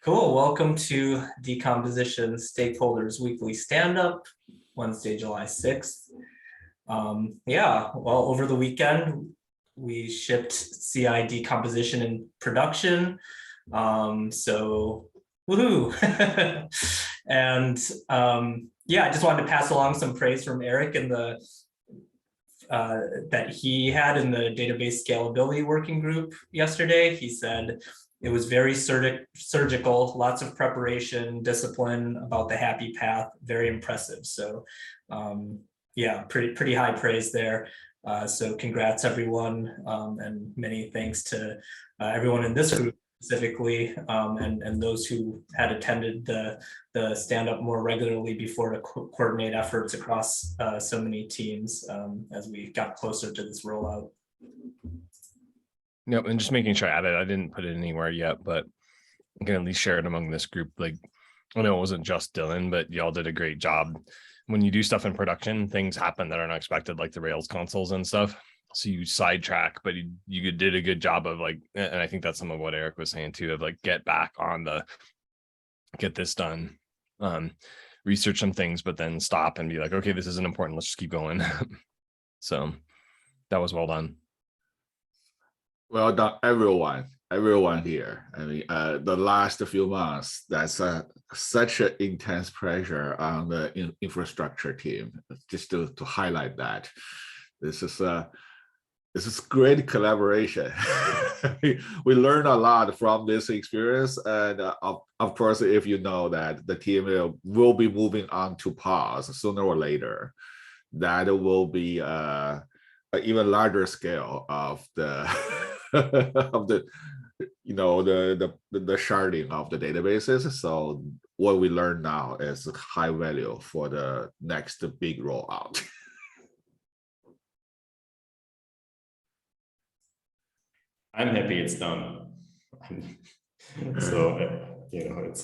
Cool. Welcome to Decomposition Stakeholders Weekly Stand-Up, Wednesday, July 6th. Well, over the weekend, we shipped CI decomposition in production. So, woohoo. I just wanted to pass along some praise from Eric and that he had in the database scalability working group yesterday. He said it was very surgical, lots of preparation, discipline about the happy path, very impressive. So pretty high praise there. So congrats everyone, and many thanks to everyone in this group specifically, and those who had attended the stand-up more regularly before to coordinate efforts across so many teams as we got closer to this rollout. Yep, and just making sure I added, I didn't put it anywhere yet, but I can at least share it among this group. Like, I know it wasn't just Dylan, but y'all did a great job. When you do stuff in production, things happen that are unexpected, like the Rails consoles and stuff. So you sidetrack, but you did a good job of like, and I think that's some of what Eric was saying too, of like, get back on get this done, research some things, but then stop and be like, okay, this isn't important. Let's just keep going. So that was well done. Well done, everyone here. I mean, the last few months, that's such an intense pressure on the infrastructure team. Just to highlight that, this is great collaboration. We learned a lot from this experience, and of course, if you know that the team will be moving on to POS sooner or later, that will be an even larger scale of the of the sharding of the databases. So what we learn now is high value for the next big rollout. I'm happy it's done. So it's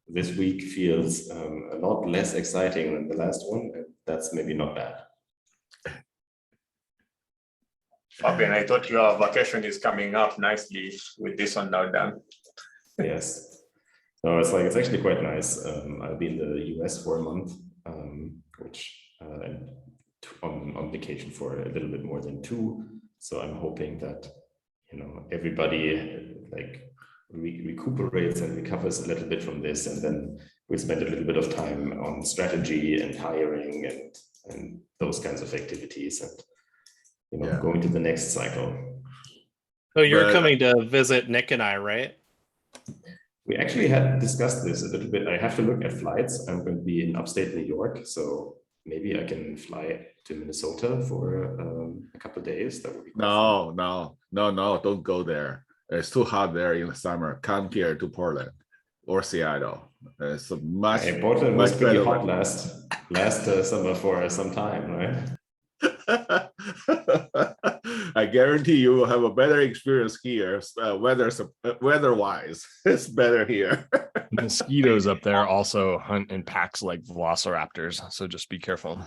this week feels a lot less exciting than the last one. That's maybe not bad. Fabian, I thought your vacation is coming up nicely with this one now done. Yes. So it's actually quite nice. I'll be in the US for a month, which on vacation for a little bit more than 2. So I'm hoping that everybody recuperates and recovers a little bit from this, and then we'll spend a little bit of time on strategy and hiring and those kinds of activities, and going to the next cycle. So you're coming to visit Nick and I, right? We actually had discussed this a little bit. I have to look at flights. I'm going to be in upstate New York, so maybe I can fly to Minnesota for a couple of days. That would be No, don't go there. It's too hot there in the summer. Come here to Portland or Seattle. It's much. Hey, Portland was pretty hot last summer for some time, right? I guarantee you will have a better experience here. Weather-wise, it's better here. Mosquitoes up there also hunt in packs like velociraptors, so just be careful.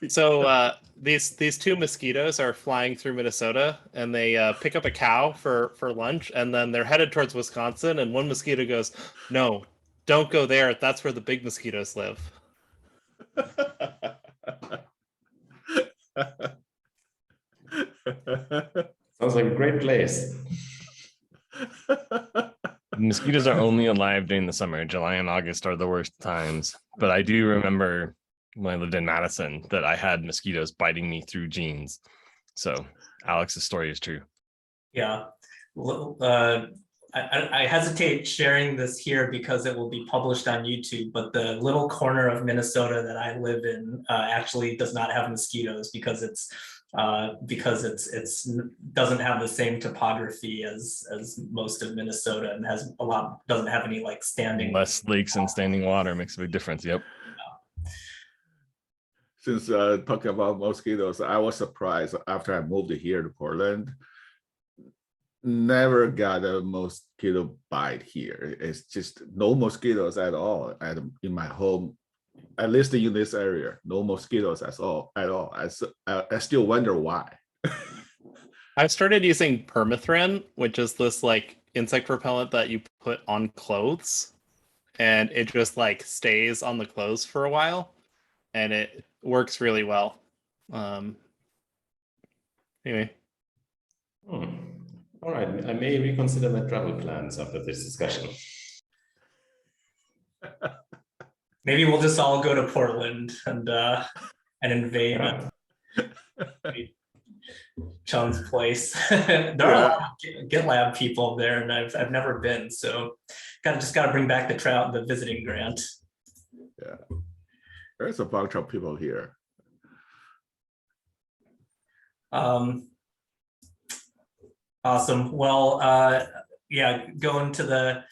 So these 2 mosquitoes are flying through Minnesota, and they pick up a cow for lunch, and then they're headed towards Wisconsin, and one mosquito goes, "No, don't go there. That's where the big mosquitoes live." Sounds like a great place. Mosquitoes are only alive during the summer. July and August are the worst times. But I do remember when I lived in Madison that I had mosquitoes biting me through jeans. So Alex's story is true. Yeah. Well, I hesitate sharing this here because it will be published on YouTube, but the little corner of Minnesota that I live in actually does not have mosquitoes because it's doesn't have the same topography as most of Minnesota, and doesn't have any like standing. Less lakes and standing water makes a big difference. Yep. Since talking about mosquitoes, I was surprised after I moved here to Portland. Never got a mosquito bite here. It's just no mosquitoes at all in my home, at least in this area. No mosquitoes at all. I still wonder why. I started using permethrin, which is this like insect repellent that you put on clothes, and it just like stays on the clothes for a while, and it works really well. Anyway. All right, I may reconsider my travel plans after this discussion. Maybe we'll just all go to Portland and invade Chung's place. There are a lot of GitLab people there, and I've never been, so just gotta bring back the visiting grant. Yeah, there's a bunch of people here. Awesome. Well, yeah, going to the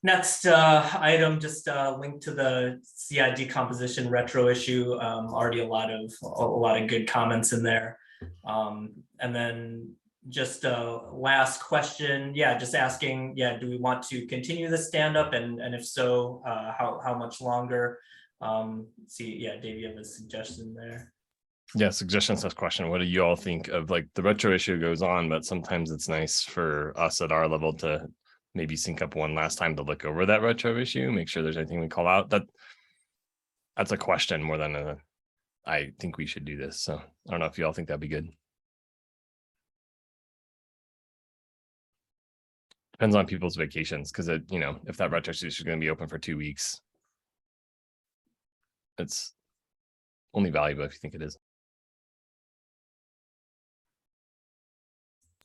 next item, just link to the CI decomposition retro issue. Already a lot of good comments in there. And then just last question, yeah, just asking, yeah, do we want to continue the stand-up, and if so, how much longer? See, yeah, Dave, you have a suggestion there. Yeah, suggestion says question. What do you all think of, like, the retro issue goes on, but sometimes it's nice for us at our level to maybe sync up one last time to look over that retro issue, make sure there's anything we call out. That's a question more than a, I think we should do this. So I don't know if you all think that'd be good. Depends on people's vacations, because if that retro issue is going to be open for 2 weeks, it's only valuable if you think it is.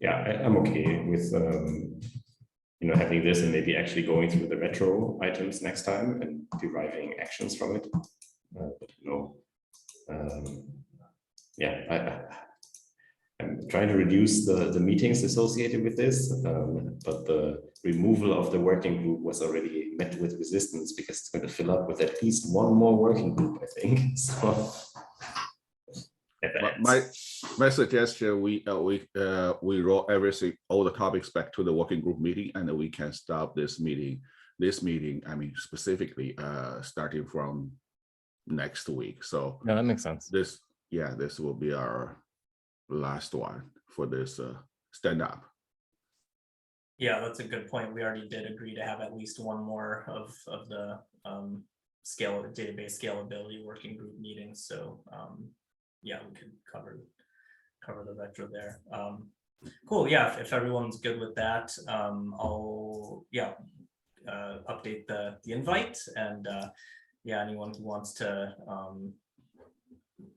Yeah, I'm okay with having this and maybe actually going through the retro items next time and deriving actions from it. Yeah, I'm trying to reduce the meetings associated with this, but the removal of the working group was already met with resistance because it's going to fill up with at least one more working group, I think. So. My suggestion, we roll everything, all the topics back to the working group meeting, and then we can stop this meeting. I mean, specifically starting from next week. So yeah, that makes sense. This will be our last one for this stand-up. Yeah, that's a good point. We already did agree to have at least one more of the database scalability working group meetings. So yeah, we could cover the retro there. Cool. Yeah, if everyone's good with that, I'll update the invite, and yeah, anyone who wants to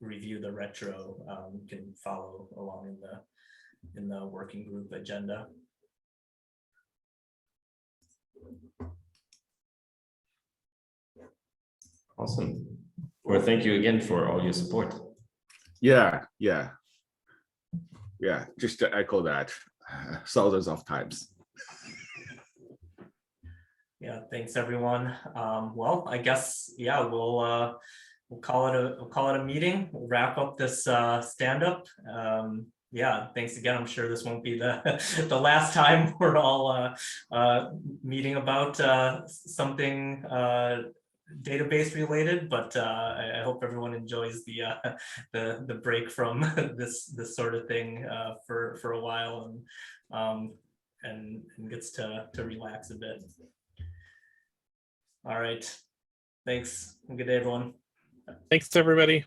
review the retro can follow along in the working group agenda. Awesome. Well, thank you again for all your support. Yeah. Just to echo that thousands of times. Yeah, thanks everyone. Well, I guess, yeah, we'll call it a meeting. We'll wrap up this stand-up. Yeah, thanks again. I'm sure this won't be the last time we're all meeting about something database related, but I hope everyone enjoys the break from this sort of thing for a while, and gets to relax a bit. All right, thanks. Good day, everyone. Thanks, everybody.